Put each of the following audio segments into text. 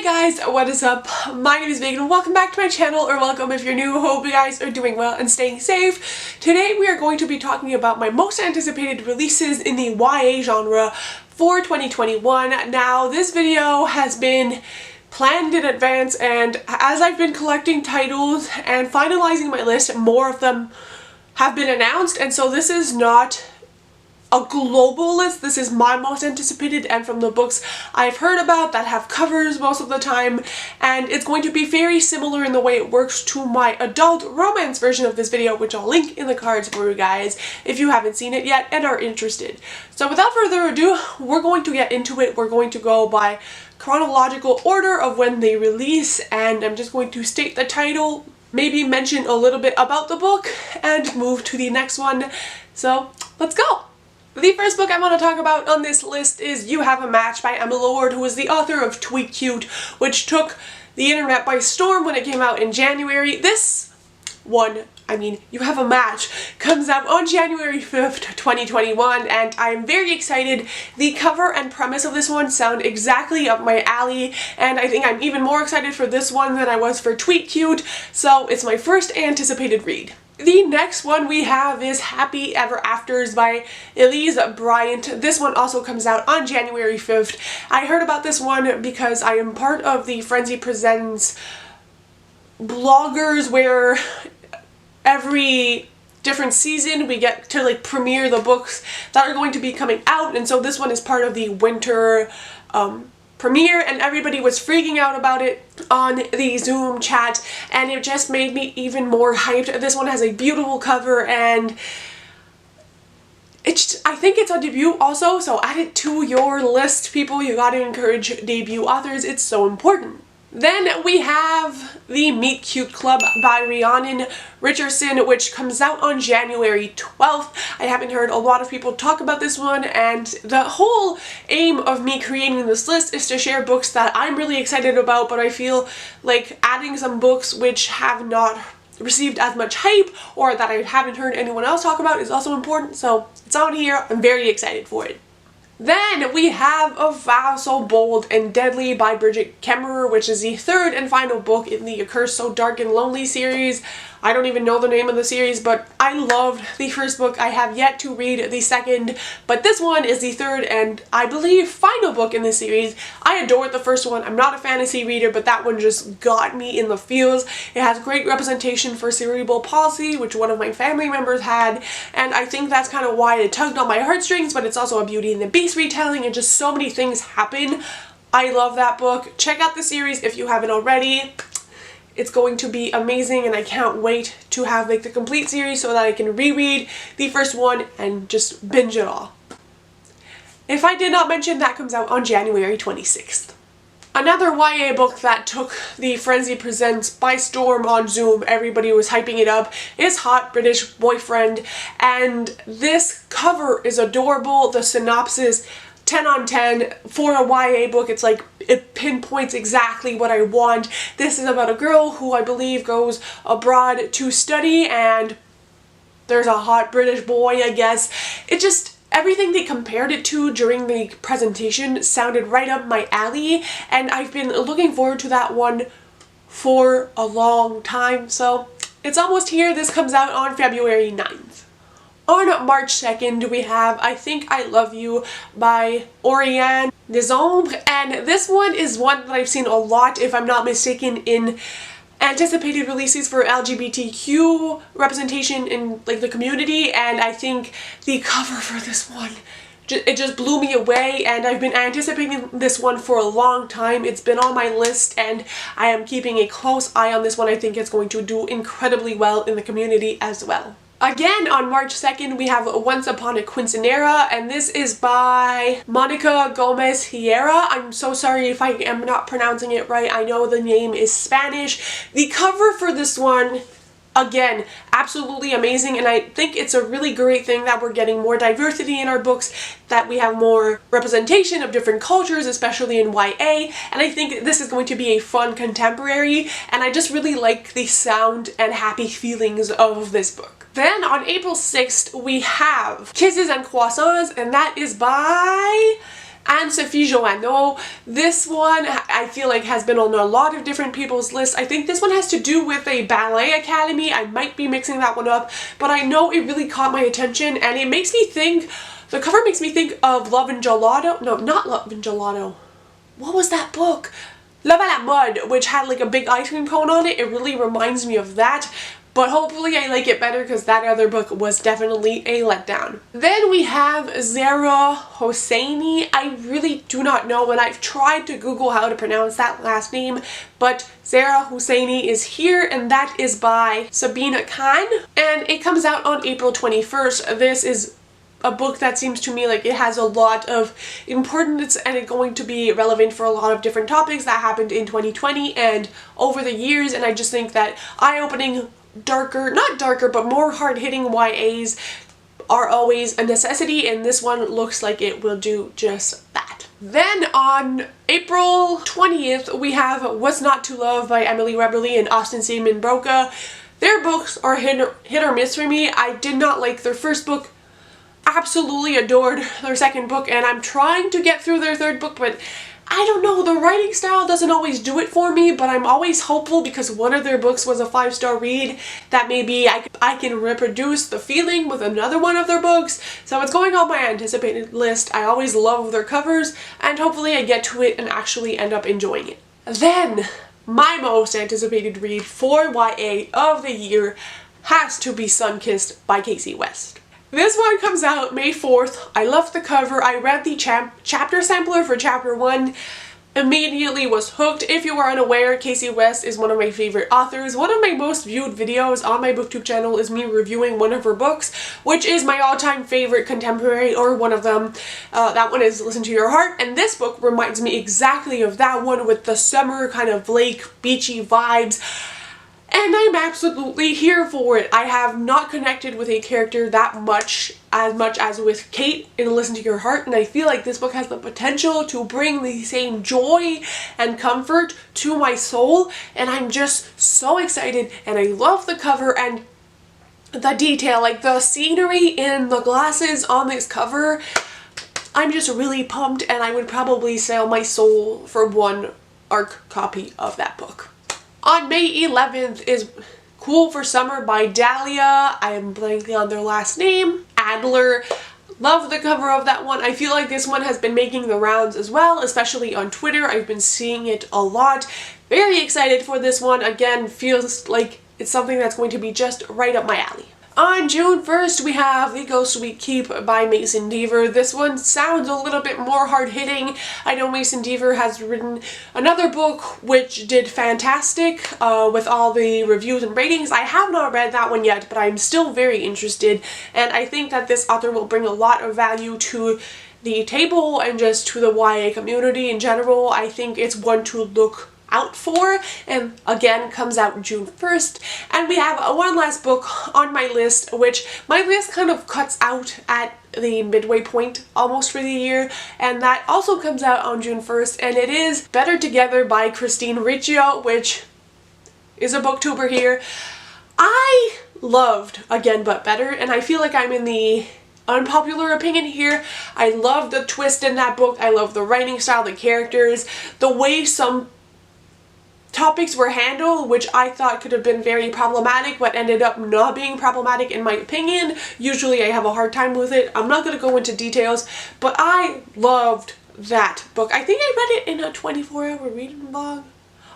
Hey guys, what is up? My name is Megan and welcome back to my channel, or welcome if you're new. Hope you guys are doing well and staying safe. Today we are going to be talking about my most anticipated releases in the YA genre for 2021. Now this video has been planned in advance, and as I've been collecting titles and finalizing my list, more of them have been announced, and so this is not a global list. This is my most anticipated and from the books I've heard about that have covers most of the time, and it's going to be very similar in the way it works to my adult romance version of this video, which I'll link in the cards for you guys if you haven't seen it yet and are interested. So without further ado, we're going to get into it. We're going to go by chronological order of when they release, and I'm just going to state the title, maybe mention a little bit about the book, and move to the next one. So let's go! The first book I want to talk about on this list is You Have a Match by Emma Lord, who is the author of Tweet Cute, which took the internet by storm when it came out in January. This one, You Have a Match, comes out on January 5th, 2021, and I'm very excited. The cover and premise of this one sound exactly up my alley, and I think I'm even more excited for this one than I was for Tweet Cute, so it's my first anticipated read. The next one we have is Happy Ever Afters by Elise Bryant. This one also comes out on January 5th. I heard about this one because I am part of the Frenzy Presents bloggers, where every different season we get to premiere the books that are going to be coming out, and so this one is part of the winter premiere, and everybody was freaking out about it on the Zoom chat, and it just made me even more hyped. This one has a beautiful cover, and I think it's a debut also, so add it to your list, people. You gotta encourage debut authors, it's so important. Then we have the Meet Cute Club by Rhiannon Richardson, which comes out on January 12th. I haven't heard a lot of people talk about this one, and the whole aim of me creating this list is to share books that I'm really excited about, but I feel like adding some books which have not received as much hype or that I haven't heard anyone else talk about is also important, so it's on here. I'm very excited for it. Then we have A Vow So Bold and Deadly by Bridget Kemmerer, which is the third and final book in the A Curse So Dark and Lonely series. I don't even know the name of the series, but I loved the first book. I have yet to read the second, but this one is the third and I believe final book in the series. I adored the first one. I'm not a fantasy reader, but that one just got me in the feels. It has great representation for cerebral palsy, which one of my family members had, and I think that's kind of why it tugged on my heartstrings, but it's also a Beauty and the Beast retelling, and just so many things happen. I love that book. Check out the series if you haven't already. It's going to be amazing, and I can't wait to have the complete series so that I can reread the first one and just binge it all. If I did not mention, that comes out on January 26th. Another YA book that took the Frenzy Presents by storm on Zoom, everybody was hyping it up, is Hot British Boyfriend, and this cover is adorable. The synopsis, 10 on 10 for a YA book. It's like, it pinpoints exactly what I want. This is about a girl who I believe goes abroad to study, and there's a hot British boy, I guess. It just, everything they compared it to during the presentation sounded right up my alley, and I've been looking forward to that one for a long time, so it's almost here. This comes out on February 9th. On March 2nd, we have I Think I Love You by Oriane Desombres, and this one is one that I've seen a lot, if I'm not mistaken, in anticipated releases for LGBTQ representation in the community, and I think the cover for this one, it just blew me away, and I've been anticipating this one for a long time. It's been on my list, and I am keeping a close eye on this one. I think it's going to do incredibly well in the community as well. Again, on March 2nd, we have Once Upon a Quinceanera, and this is by Monica Gomez Hierra. I'm so sorry if I am not pronouncing it right. I know the name is Spanish. The cover for this one, again, absolutely amazing, and I think it's a really great thing that we're getting more diversity in our books, that we have more representation of different cultures, especially in YA, and I think this is going to be a fun contemporary, and I just really like the sound and happy feelings of this book. Then on April 6th, we have Kisses and Croissants, and that is by and Sophie Joanneau. This one I feel like has been on a lot of different people's lists. I think this one has to do with a ballet academy. I might be mixing that one up, but I know it really caught my attention, and it makes me think, the cover makes me think of Love and Gelato. No, not Love and Gelato. What was that book? Love à la Mode, which had like a big ice cream cone on it. It really reminds me of that. But hopefully I like it better because that other book was definitely a letdown. Then we have Zara Husseini. I really do not know, and I've tried to Google how to pronounce that last name, but Zara Husseini is here, and that is by Sabina Khan, and it comes out on April 21st. This is a book that seems to me like it has a lot of importance, and it's going to be relevant for a lot of different topics that happened in 2020 and over the years, and I just think that eye-opening, darker, not darker, but more hard-hitting YAs are always a necessity, and this one looks like it will do just that. Then on April 20th, we have What's Not to Love by Emily Weberly and Austin Seaman Broca. Their books are hit or miss for me. I did not like their first book, absolutely adored their second book, and I'm trying to get through their third book, but I don't know, the writing style doesn't always do it for me, but I'm always hopeful because one of their books was a 5-star read that maybe I can reproduce the feeling with another one of their books. So it's going on my anticipated list. I always love their covers, and hopefully I get to it and actually end up enjoying it. Then, my most anticipated read for YA of the year has to be Sunkissed by Casey West. This one comes out May 4th. I love the cover. I read the chapter sampler for chapter 1. Immediately was hooked. If you are unaware, Casey West is one of my favorite authors. One of my most viewed videos on my booktube channel is me reviewing one of her books, which is my all-time favorite contemporary, or one of them. That one is Listen to Your Heart, and this book reminds me exactly of that one with the summer kind of lake beachy vibes. And I'm absolutely here for it. I have not connected with a character that much as with Kate in Listen to Your Heart, and I feel like this book has the potential to bring the same joy and comfort to my soul, and I'm just so excited, and I love the cover and the detail, like the scenery in the glasses on this cover. I'm just really pumped, and I would probably sell my soul for one ARC copy of that book. On May 11th is Cool for Summer by Dahlia. I am blanking on their last name. Adler. Love the cover of that one. I feel like this one has been making the rounds as well, especially on Twitter. I've been seeing it a lot. Very excited for this one. Again, feels like it's something that's going to be just right up my alley. On June 1st, we have The Ghost We Keep by Mason Deaver. This one sounds a little bit more hard-hitting. I know Mason Deaver has written another book which did fantastic with all the reviews and ratings. I have not read that one yet, but I'm still very interested, and I think that this author will bring a lot of value to the table and just to the YA community in general. I think it's one to look out for, and again comes out June 1st. And we have one last book on my list, which my list kind of cuts out at the midway point almost for the year, and that also comes out on June 1st, and it is Better Together by Christine Riccio, which is a booktuber here. I loved Again But Better, and I feel like I'm in the unpopular opinion here. I love the twist in that book. I love the writing style, the characters, the way some topics were handled, which I thought could have been very problematic, but ended up not being problematic in my opinion. Usually I have a hard time with it. I'm not going to go into details, but I loved that book. I think I read it in a 24-hour reading vlog.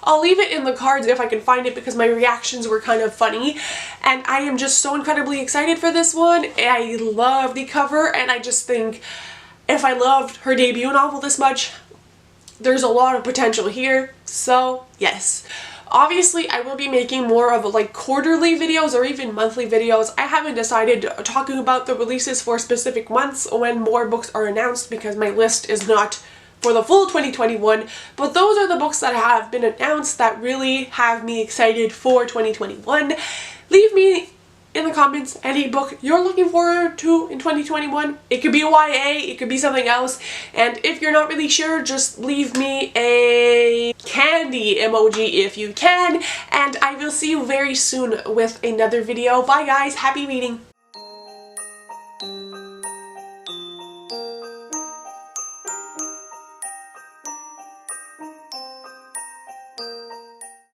I'll leave it in the cards if I can find it because my reactions were kind of funny, and I am just so incredibly excited for this one. I love the cover, and I just think if I loved her debut novel this much, there's a lot of potential here. So yes, obviously I will be making more of like quarterly videos or even monthly videos. I haven't decided talking about the releases for specific months when more books are announced because my list is not for the full 2021, but those are the books that have been announced that really have me excited for 2021. Leave me in the comments any book you're looking forward to in 2021. It could be a YA, it could be something else, and if you're not really sure, just leave me a candy emoji if you can, and I will see you very soon with another video. Bye guys, happy reading!